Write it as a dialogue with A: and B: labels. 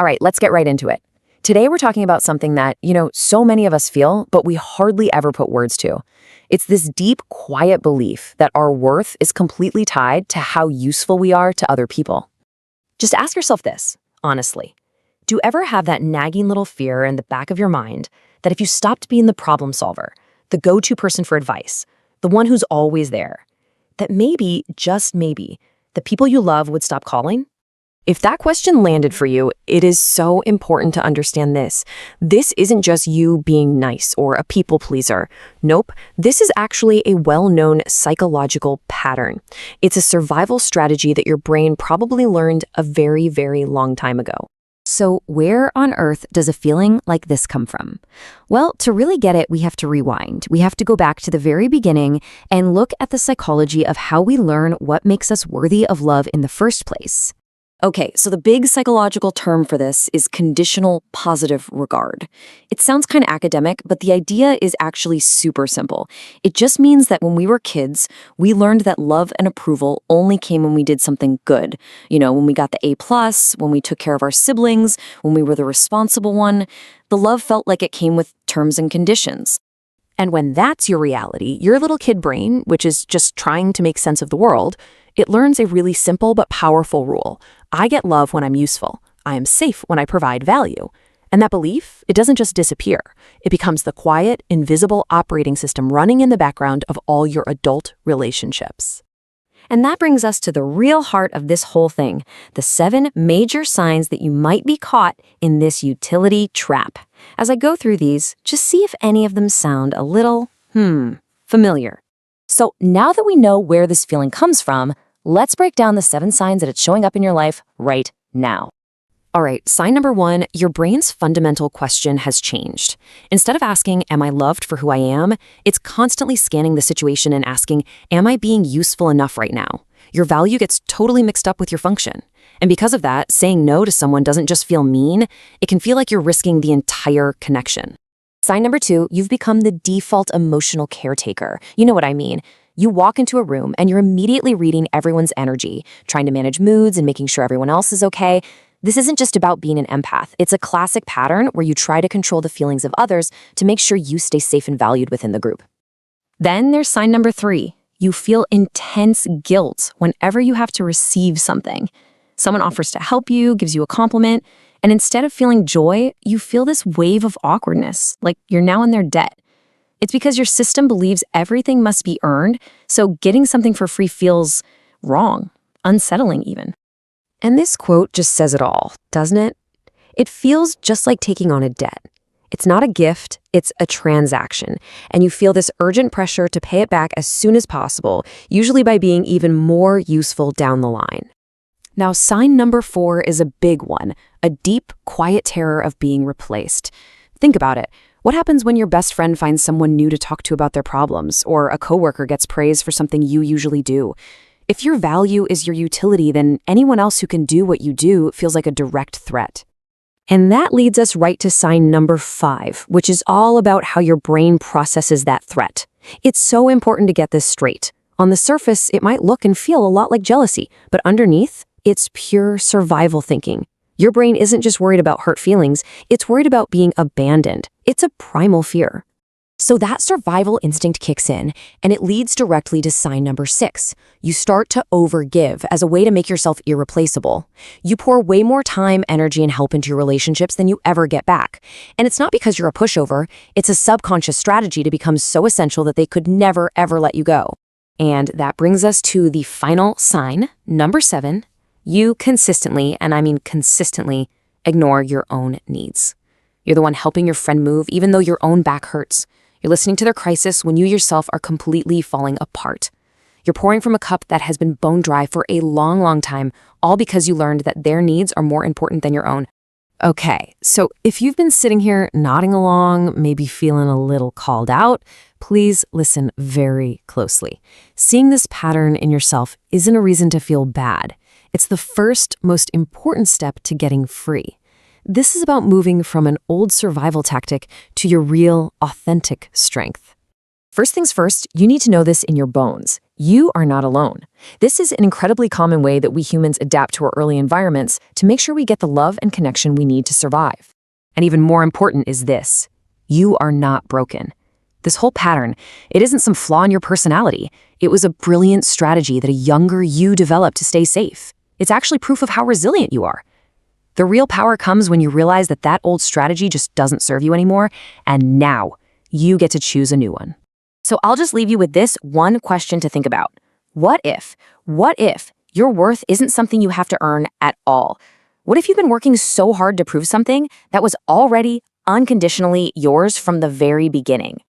A: All right, let's get right into it. Today we're talking about something that, so many of us feel, but we hardly ever put words to. It's this deep, quiet belief that our worth is completely tied to how useful we are to other people. Just ask yourself this, honestly. Do you ever have that nagging little fear in the back of your mind that if you stopped being the problem solver, the go-to person for advice, the one who's always there, that maybe, just maybe, the people you love would stop calling? If that question landed for you, it is so important to understand this. This isn't just you being nice or a people pleaser. Nope, this is actually a well-known psychological pattern. It's a survival strategy that your brain probably learned a very, very long time ago.
B: So where on earth does a feeling like this come from? Well, to really get it, we have to rewind. We have to go back to the very beginning and look at the psychology of how we learn what makes us worthy of love in the first place.
A: Okay, so the big psychological term for this is conditional positive regard. It sounds kind of academic, but the idea is actually super simple. It just means that when we were kids, we learned that love and approval only came when we did something good. When we got the A+, when we took care of our siblings, when we were the responsible one. The love felt like it came with terms and conditions. And when that's your reality, your little kid brain, which is just trying to make sense of the world, it learns a really simple but powerful rule. I get love when I'm useful. I am safe when I provide value. And that belief, it doesn't just disappear. It becomes the quiet, invisible operating system running in the background of all your adult relationships.
B: And that brings us to the real heart of this whole thing, the 7 major signs that you might be caught in this utility trap. As I go through these, just see if any of them sound a little, familiar. So now that we know where this feeling comes from, let's break down the 7 signs that it's showing up in your life right now.
A: All right, sign number 1, your brain's fundamental question has changed. Instead of asking, am I loved for who I am? It's constantly scanning the situation and asking, am I being useful enough right now? Your value gets totally mixed up with your function. And because of that, saying no to someone doesn't just feel mean, it can feel like you're risking the entire connection. Sign number 2, you've become the default emotional caretaker. You know what I mean. You walk into a room and you're immediately reading everyone's energy, trying to manage moods and making sure everyone else is okay. This isn't just about being an empath. It's a classic pattern where you try to control the feelings of others to make sure you stay safe and valued within the group. Then there's sign number 3. You feel intense guilt whenever you have to receive something. Someone offers to help you, gives you a compliment, and instead of feeling joy, you feel this wave of awkwardness, like you're now in their debt. It's because your system believes everything must be earned, so getting something for free feels wrong, unsettling even. And this quote just says it all, doesn't it? It feels just like taking on a debt. It's not a gift, it's a transaction, and you feel this urgent pressure to pay it back as soon as possible, usually by being even more useful down the line. Now, sign number 4 is a big one, a deep, quiet terror of being replaced. Think about it. What happens when your best friend finds someone new to talk to about their problems, or a coworker gets praise for something you usually do? If your value is your utility, then anyone else who can do what you do feels like a direct threat. And that leads us right to sign number 5, which is all about how your brain processes that threat. It's so important to get this straight. On the surface, it might look and feel a lot like jealousy, but underneath, it's pure survival thinking. Your brain isn't just worried about hurt feelings, it's worried about being abandoned. It's a primal fear. So that survival instinct kicks in, and it leads directly to sign number 6. You start to overgive as a way to make yourself irreplaceable. You pour way more time, energy, and help into your relationships than you ever get back. And it's not because you're a pushover, it's a subconscious strategy to become so essential that they could never, ever let you go. And that brings us to the final sign, number 7. You consistently, and I mean consistently, ignore your own needs. You're the one helping your friend move even though your own back hurts. You're listening to their crisis when you yourself are completely falling apart. You're pouring from a cup that has been bone dry for a long, long time, all because you learned that their needs are more important than your own. Okay, so if you've been sitting here nodding along, maybe feeling a little called out, please listen very closely. Seeing this pattern in yourself isn't a reason to feel bad. It's the first, most important step to getting free. This is about moving from an old survival tactic to your real, authentic strength. First things first, you need to know this in your bones. You are not alone. This is an incredibly common way that we humans adapt to our early environments to make sure we get the love and connection we need to survive. And even more important is this: you are not broken. This whole pattern, it isn't some flaw in your personality. It was a brilliant strategy that a younger you developed to stay safe. It's actually proof of how resilient you are. The real power comes when you realize that that old strategy just doesn't serve you anymore, and now you get to choose a new one.
B: So I'll just leave you with this one question to think about. What if your worth isn't something you have to earn at all? What if you've been working so hard to prove something that was already unconditionally yours from the very beginning?